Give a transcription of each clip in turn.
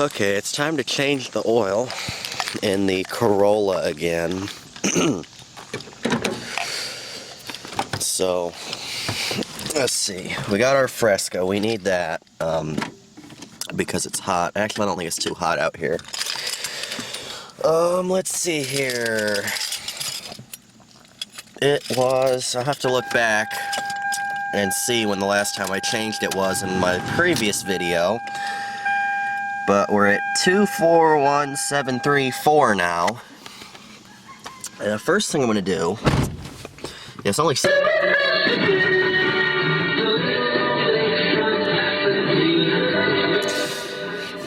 Okay, it's time to change the oil in the Corolla again. So, let's see. We got our Fresco. We need that because it's hot. Actually, I don't think it's too hot out here. Let's see here. It was, I'll have to look back and see when the last time I changed it was in my previous video. But we're at 241734 now. And the first thing I'm going to do, it's only...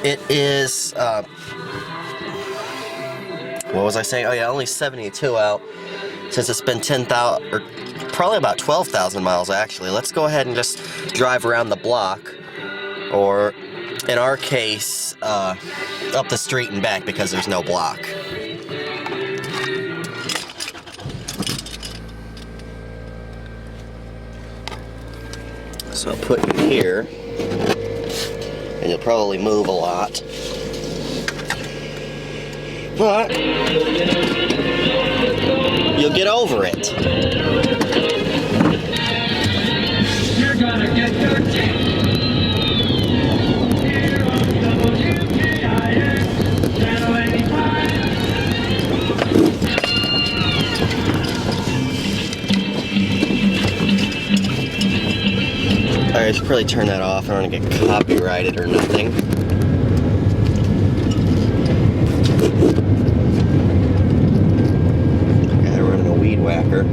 It is, what was I saying? Oh yeah, only 72 out. Since it's been 10,000, or probably about 12,000 miles actually. Let's go ahead and just drive around the block, or in our case, up the street and back because there's no block. So I'll put you here, and you'll probably move a lot. But you'll get over it. You're gonna get your Alright, I should probably turn that off. I don't want to get copyrighted or nothing. Okay, we're running a weed whacker.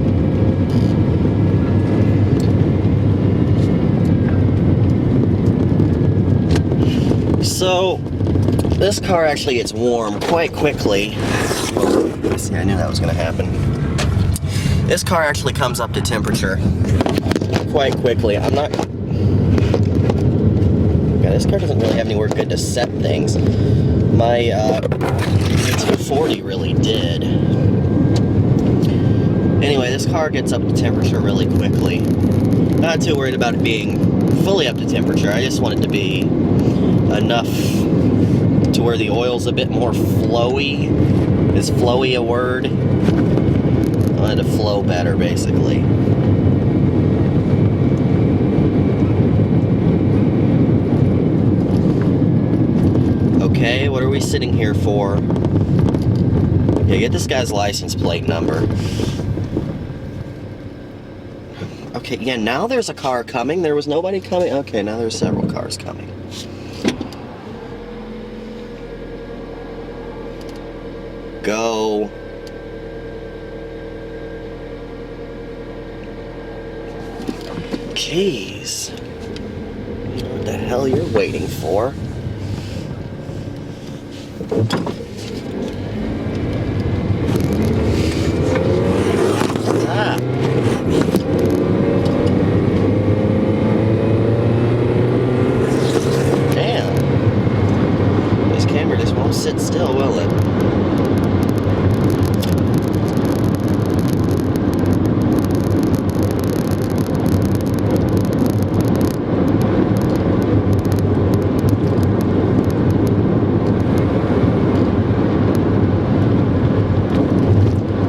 So, this car actually gets warm quite quickly. See, I knew that was going to happen. This car actually comes up to temperature quite quickly. I'm not... Yeah, this car doesn't really have anywhere good to set things. My 240 really did. Anyway, this car gets up to temperature really quickly. Not too worried about it being fully up to temperature. I just want it to be enough to where the oil's a bit more flowy. Is flowy a word? I want it to flow better, basically. Okay, what are we sitting here for? Yeah, get this guy's license plate number. Okay, yeah, now there's a car coming. There was nobody coming. Okay, now there's several cars coming. Go. Jeez. What the hell you're waiting for? Ah. Damn. This camera just won't sit still, will it?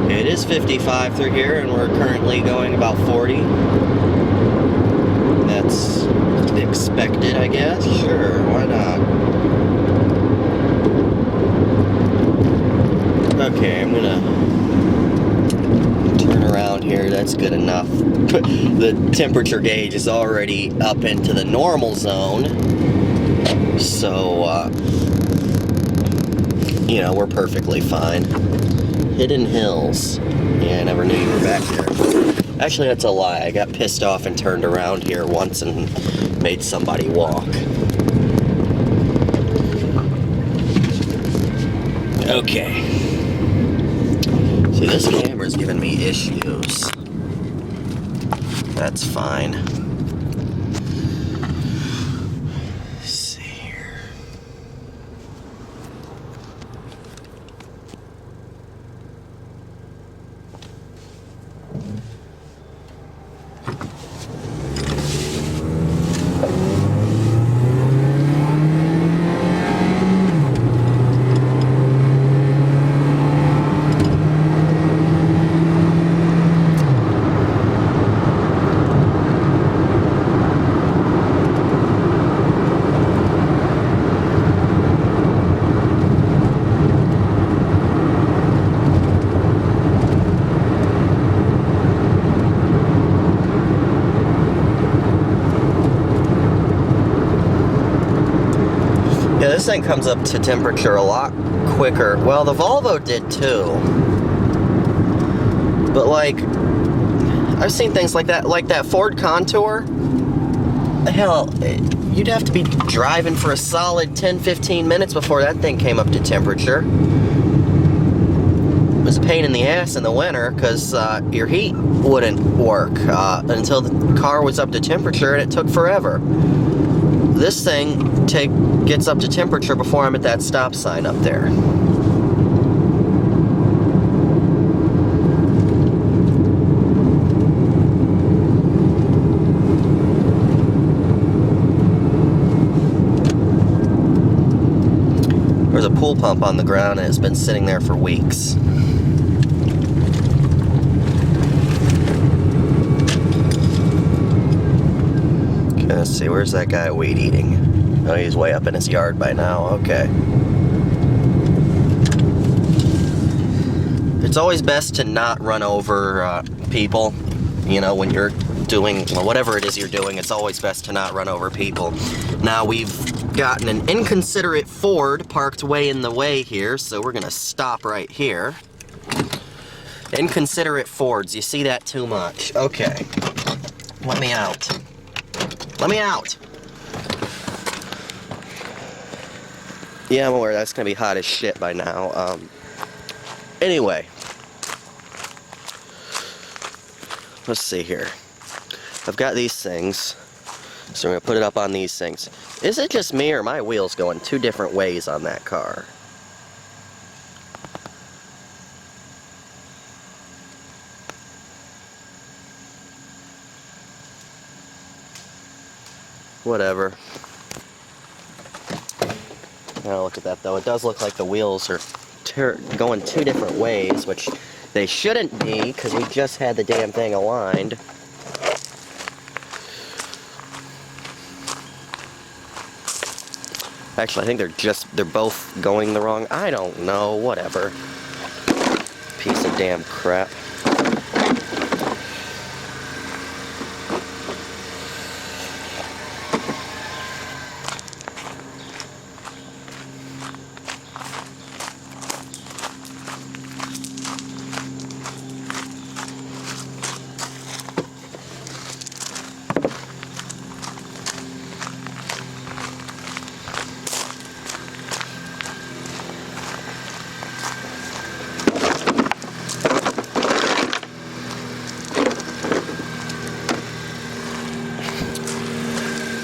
It is 55 through here, and we're currently going about 40. That's expected, I guess. Sure, why not? Okay, I'm gonna turn around here. That's good enough. The temperature gauge is already up into the normal zone, so you know, we're perfectly fine. Hidden Hills. Yeah, I never knew you were back there. Actually, that's a lie. I got pissed off and turned around here once and made somebody walk. Okay. See, this camera's giving me issues. That's fine. Let's see here. thing comes up to temperature a lot quicker. Well, the Volvo did too. But like, I've seen things like that Ford Contour. Hell, you'd have to be driving for a solid 10-15 minutes before that thing came up to temperature. It was a pain in the ass in the winter because your heat wouldn't work until the car was up to temperature, and it took forever. This thing gets up to temperature before I'm at that stop sign up there. There's a pool pump on the ground and it's been sitting there for weeks. Okay, let's see, where's that guy weed eating? Oh, he's way up in his yard by now, okay. It's always best to not run over people, you know, when you're doing, well, whatever it is you're doing, it's always best to not run over people. Now, we've gotten an inconsiderate Ford parked way in the way here, so we're gonna stop right here. Inconsiderate Fords, you see that too much. Okay, let me out. Let me out! Yeah, I'm aware that's gonna be hot as shit by now. Anyway. Let's see here. I've got these things, so I'm gonna put it up on these things. Is it just me, or are my wheels going two different ways on that car? Whatever. Now look at that though. It does look like the wheels are going two different ways, which they shouldn't be, because we just had the damn thing aligned. Actually, I think they're both going the wrong. I don't know, whatever. Piece of damn crap.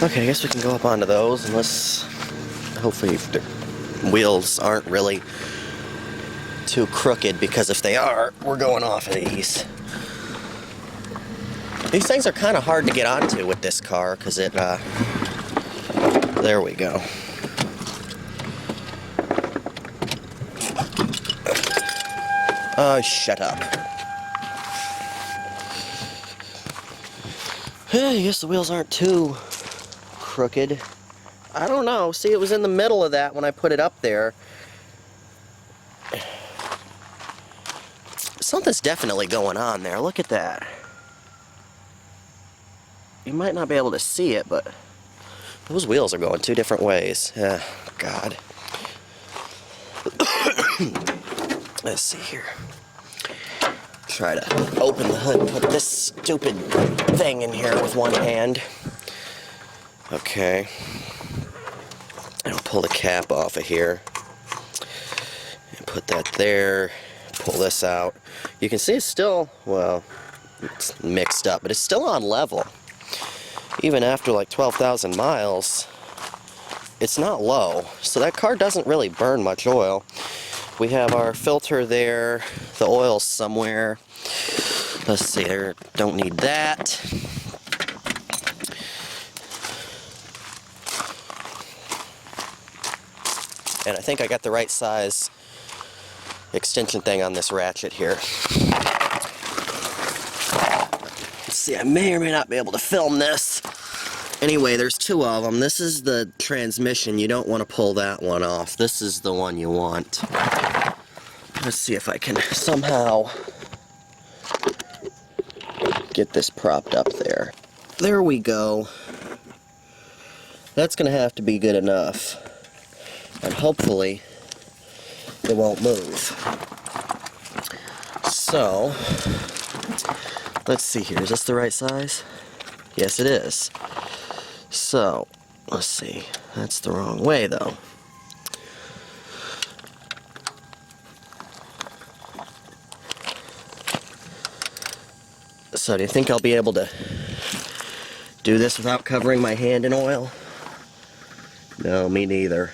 Okay, I guess we can go up onto those, unless hopefully the wheels aren't really too crooked, because if they are, we're going off of these. These things are kind of hard to get onto with this car, because it, there we go. Oh, shut up. I guess the wheels aren't too crooked. I don't know. See, it was in the middle of that when I put it up there. Something's definitely going on there. Look at that. You might not be able to see it, but those wheels are going two different ways. God. Let's see here. Try to open the hood and put this stupid thing in here with one hand. Okay. I'll pull the cap off of here. And put that there. Pull this out. You can see it's still, well, it's mixed up, but it's still on level. Even after like 12,000 miles, it's not low. So that car doesn't really burn much oil. We have our filter there, the oil's somewhere. Let's see, there, don't need that. And I think I got the right size extension thing on this ratchet here. Let's see, I may or may not be able to film this. Anyway, there's two of them. This is the transmission. You don't want to pull that one off. This is the one you want. Let's see if I can somehow get this propped up there. There we go. That's going to have to be good enough. and hopefully it won't move. So, let's see here. Is this the right size? Yes, it is. So, let's see. That's the wrong way, though. So, do you think I'll be able to do this without covering my hand in oil? No, me neither.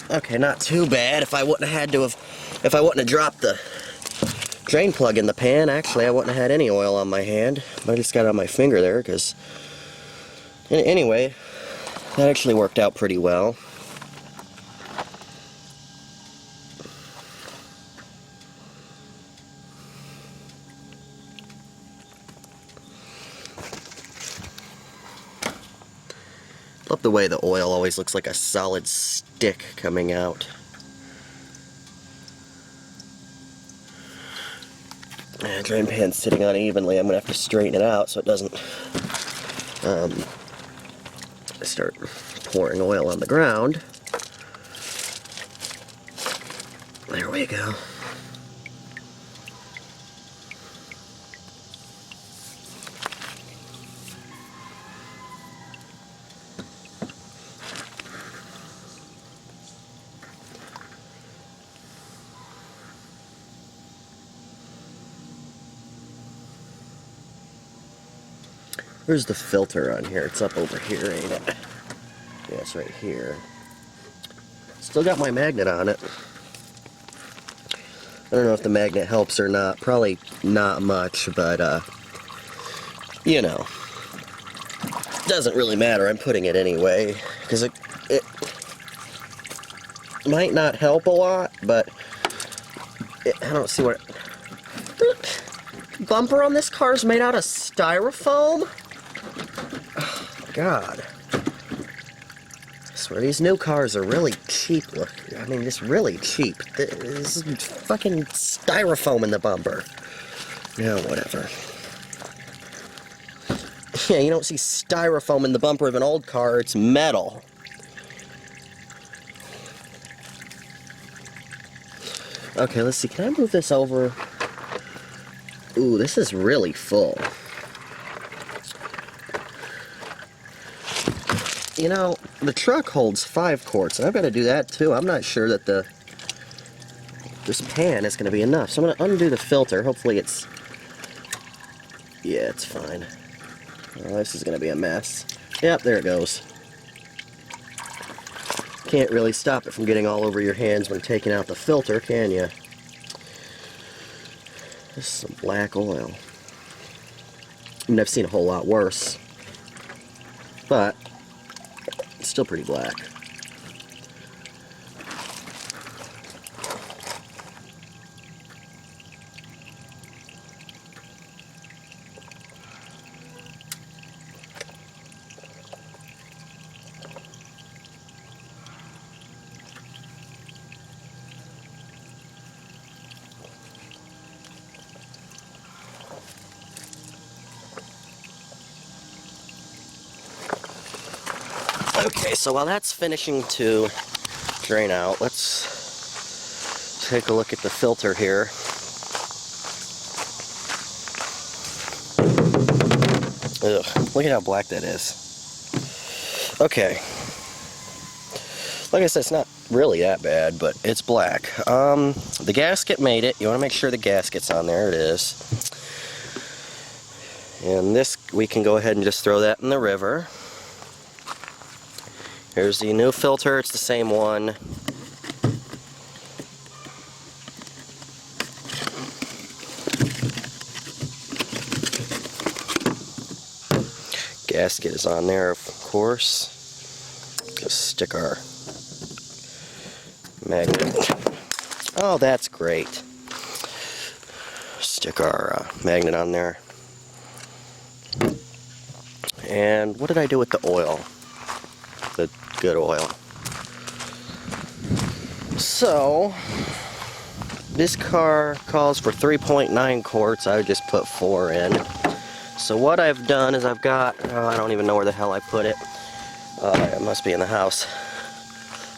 Okay, not too bad. If I wouldn't have dropped the drain plug in the pan, actually I wouldn't have had any oil on my hand. But I just got it on my finger there, because anyway, that actually worked out pretty well. Love the way the oil always looks like a solid stick coming out. Drain pan's sitting unevenly. I'm gonna have to straighten it out so it doesn't start pouring oil on the ground. There we go. Where's the filter on here? It's up over here, ain't it? Yeah, it's right here. Still got my magnet on it. I don't know if the magnet helps or not. Probably not much, but, you know. Doesn't really matter. I'm putting it anyway. Because it might not help a lot, but I don't see what... The bumper on this car is made out of styrofoam? God. I swear these new cars are really cheap. Look, I mean, just really cheap. This is fucking styrofoam in the bumper. No, whatever. Yeah, you don't see styrofoam in the bumper of an old car, it's metal. Okay, let's see, can I move this over? Ooh, this is really full. You know, the truck holds 5 quarts, and I've got to do that too. I'm not sure that this pan is going to be enough. So I'm going to undo the filter. Hopefully it's... Yeah, it's fine. Oh, this is going to be a mess. Yep, there it goes. Can't really stop it from getting all over your hands when taking out the filter, can you? This is some black oil. I mean, I've seen a whole lot worse. But it's still pretty black. Okay, so while that's finishing to drain out, let's take a look at the filter here. Ugh, look at how black that is. Okay. Like I said, it's not really that bad, but it's black. The gasket made it. You want to make sure the gasket's on there. It is. And this, we can go ahead and just throw that in the river. Here's the new filter, it's the same one. Gasket is on there, of course. Just stick our magnet. Oh, that's great. Stick our magnet on there. And what did I do with the oil? The good oil. So, this car calls for 3.9 quarts. I would just put 4 in. So what I've done is I've got, I don't even know where the hell I put it. It must be in the house.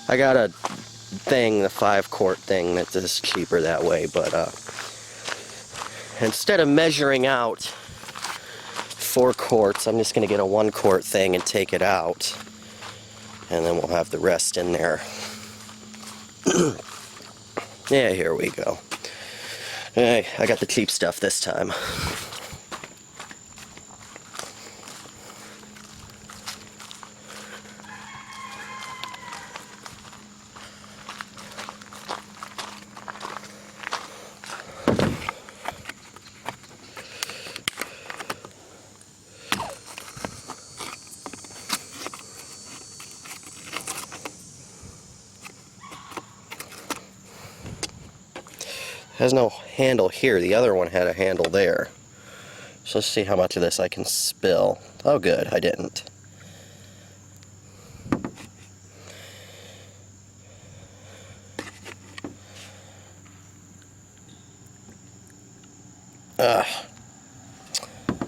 I got a thing, the 5-quart thing that is cheaper that way, but instead of measuring out 4 quarts, I'm just going to get a 1-quart thing and take it out. And then we'll have the rest in there. Yeah, here we go. Hey, I got the cheap stuff this time. Has no handle here. The other one had a handle there. So let's see how much of this I can spill. Oh good, I didn't.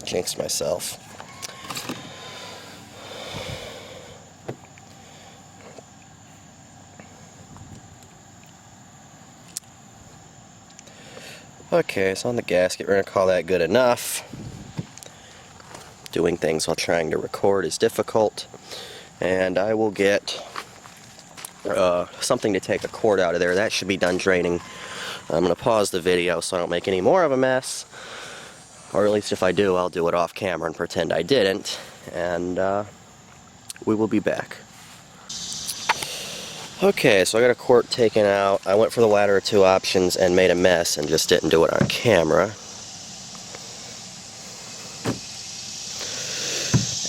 Jinxed myself. Okay, so on the gasket, we're going to call that good enough. Doing things while trying to record is difficult. And I will get something to take a cord out of there. That should be done draining. I'm going to pause the video so I don't make any more of a mess. Or at least if I do, I'll do it off camera and pretend I didn't. And we will be back. Okay, so I got a quart taken out. I went for the latter of 2 options and made a mess and just didn't do it on camera.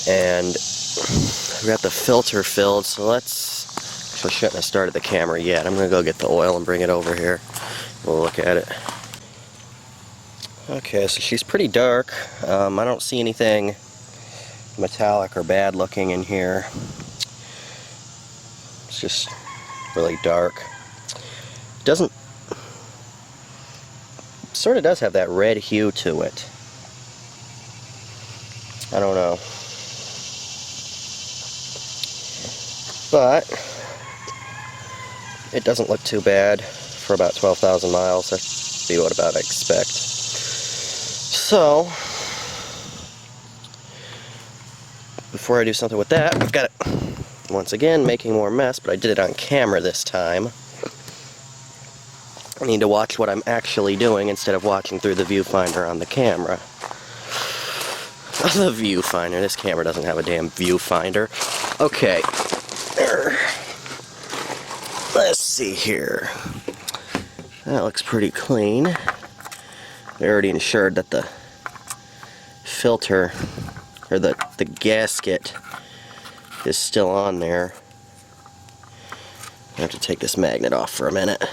And I've got the filter filled, so let's... Actually, I shouldn't have started the camera yet. I'm going to go get the oil and bring it over here. We'll look at it. Okay, so she's pretty dark. I don't see anything metallic or bad looking in here. It's just really dark. Doesn't, sort of does have that red hue to it. I don't know. But it doesn't look too bad for about 12,000 miles. That'd be what about I expect. So, before I do something with that, I've got it. Once again, making more mess, but I did it on camera this time. I need to watch what I'm actually doing instead of watching through the viewfinder on the camera. The viewfinder. This camera doesn't have a damn viewfinder. Okay. Let's see here. That looks pretty clean. They already ensured that the filter, or the gasket, is still on there. I have to take this magnet off for a minute.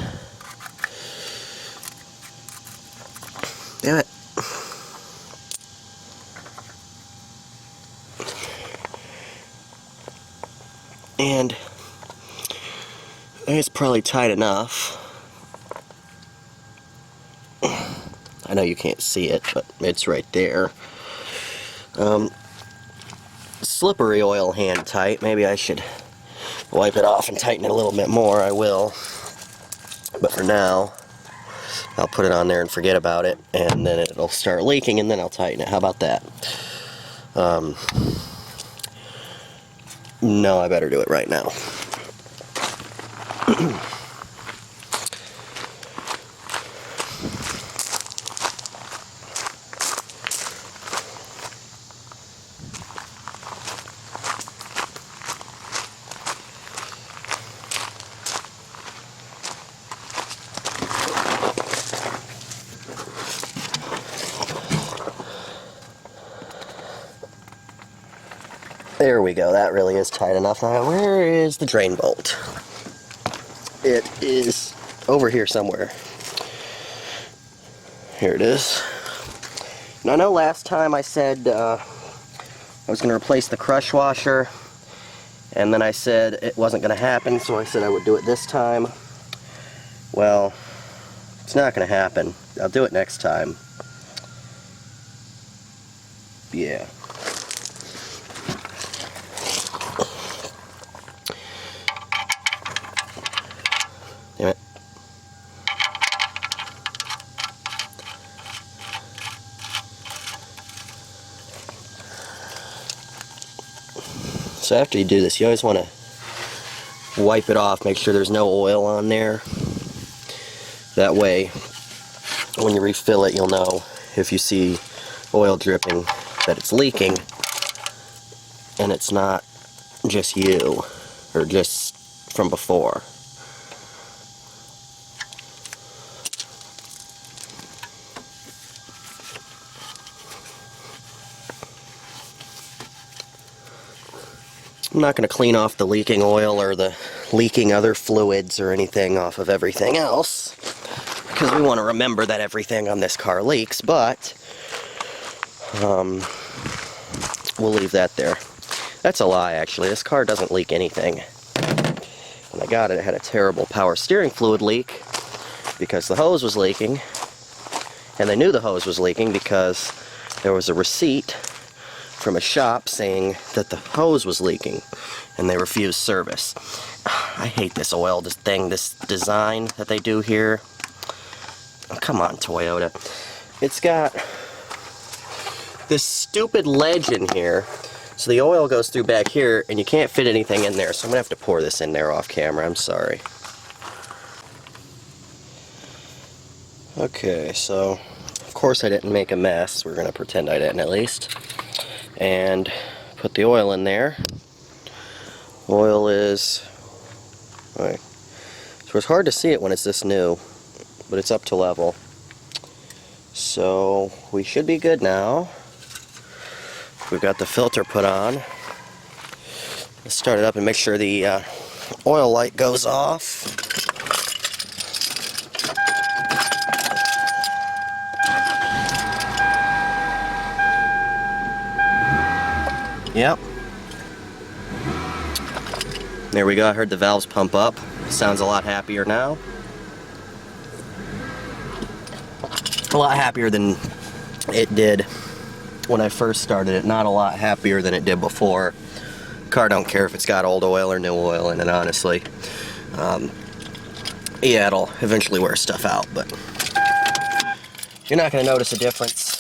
Damn it. And I think it's probably tight enough. I know you can't see it, but it's right there. Slippery oil hand tight. Maybe I should wipe it off and tighten it a little bit more. I will. But for now, I'll put it on there and forget about it, and then it'll start leaking, and then I'll tighten it. How about that? No, I better do it right now. There we go, that really is tight enough. Now, where is the drain bolt? It is over here somewhere. Here it is. Now, I know last time I said I was going to replace the crush washer, and then I said it wasn't going to happen, so I said I would do it this time. Well, It's not going to happen. I'll do it next time. Yeah. Damn it. So after you do this, you always want to wipe it off, make sure there's no oil on there. That way, when you refill it, you'll know if you see oil dripping that it's leaking, and it's not just you, or just from before. I'm not going to clean off the leaking oil or the leaking other fluids or anything off of everything else, because we want to remember that everything on this car leaks, but we'll leave that there. That's a lie, actually. This car doesn't leak anything. When I got it, it had a terrible power steering fluid leak because the hose was leaking, and they knew the hose was leaking because there was a receipt from a shop saying that the hose was leaking, and they refused service. I hate this oil, this thing, this design that they do here. Oh, come on, Toyota. It's got this stupid ledge in here, so the oil goes through back here, and you can't fit anything in there, so I'm going to have to pour this in there off camera. I'm sorry. Okay, so, of course I didn't make a mess. We're going to pretend I didn't, at least. And put the oil in there. Oil is... Alright. So it's hard to see it when it's this new, but it's up to level. So we should be good now. We've got the filter put on. Let's start it up and make sure the oil light goes off. Yep. There we go. I heard the valves pump up. Sounds a lot happier now. A lot happier than it did when I first started it. Not a lot happier than it did before. Car don't care if it's got old oil or new oil in it, honestly. Yeah, it'll eventually wear stuff out, but you're not going to notice a difference.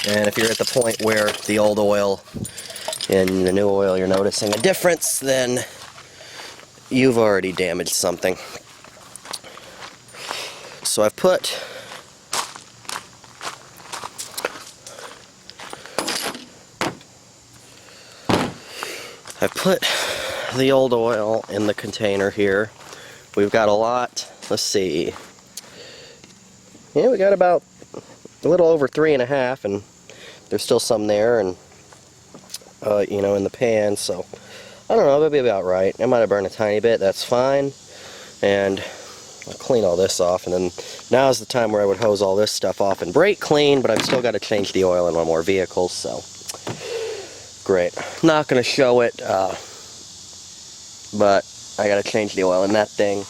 And if you're at the point where the old oil and the new oil you're noticing a difference, then you've already damaged something. So I've put the old oil in the container here. We've got a lot. Let's see. Yeah, we got about a little over 3.5, and there's still some there, and you know, in the pan. So I don't know, it'll be about right. It might have burned a tiny bit. That's fine. And I'll clean all this off, and then now's the time where I would hose all this stuff off and brake clean. But I've still got to change the oil in one more vehicle, so great. Not going to show it, but I got to change the oil in that thing.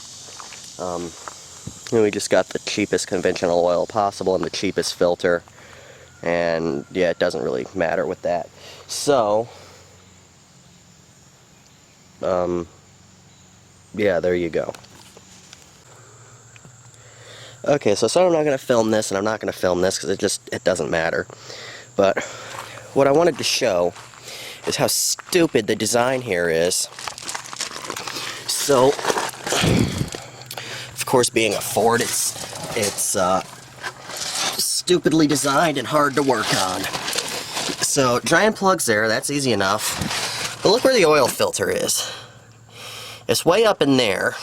We just got the cheapest conventional oil possible and the cheapest filter, and yeah, it doesn't really matter with that. So yeah, there you go. Okay, so I'm not going to film this, and I'm not going to film this because it doesn't matter. But what I wanted to show is how stupid the design here is. So, of course, being a Ford, it's stupidly designed and hard to work on. So, giant plugs there, that's easy enough. But look where the oil filter is. It's way up in there.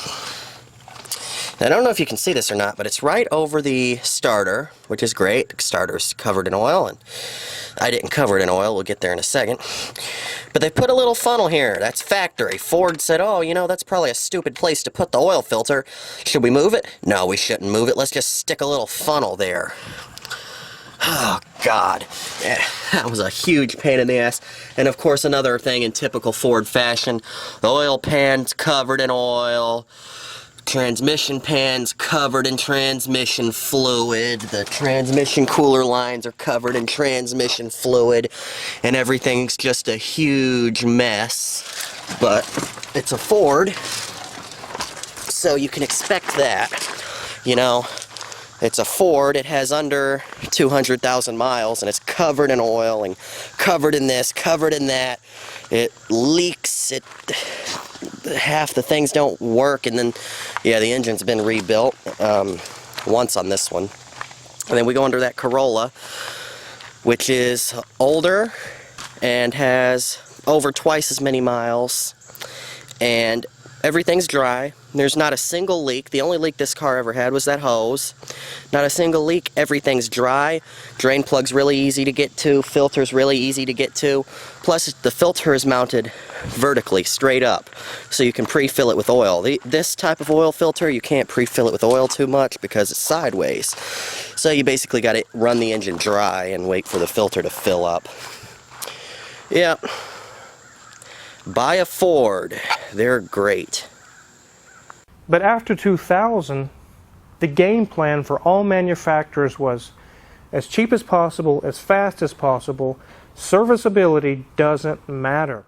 I don't know if you can see this or not, but it's right over the starter, which is great. The starter's covered in oil, and I didn't cover it in oil. We'll get there in a second. But they put a little funnel here. That's factory. Ford said, oh, you know, that's probably a stupid place to put the oil filter. Should we move it? No, we shouldn't move it. Let's just stick a little funnel there. Oh, God. Yeah, that was a huge pain in the ass. And, of course, another thing in typical Ford fashion, the oil pan's covered in oil. Transmission pan's covered in transmission fluid. The transmission cooler lines are covered in transmission fluid. And everything's just a huge mess. But it's a Ford, so you can expect that. You know, it's a Ford. It has under 200,000 miles, and it's covered in oil and covered in this, covered in that. It leaks. Half the things don't work, and then, yeah, the engine's been rebuilt once on this one. And then we go under that Corolla, which is older and has over twice as many miles, and everything's dry. There's not a single leak. The only leak this car ever had was that hose. Not a single leak. Everything's dry. Drain plug's really easy to get to. Filter's really easy to get to. Plus, the filter is mounted vertically, straight up, so you can pre-fill it with oil. This type of oil filter, you can't pre-fill it with oil too much because it's sideways. So you basically got to run the engine dry and wait for the filter to fill up. Yeah. Buy a Ford. They're great. But after 2000, the game plan for all manufacturers was as cheap as possible, as fast as possible. Serviceability doesn't matter.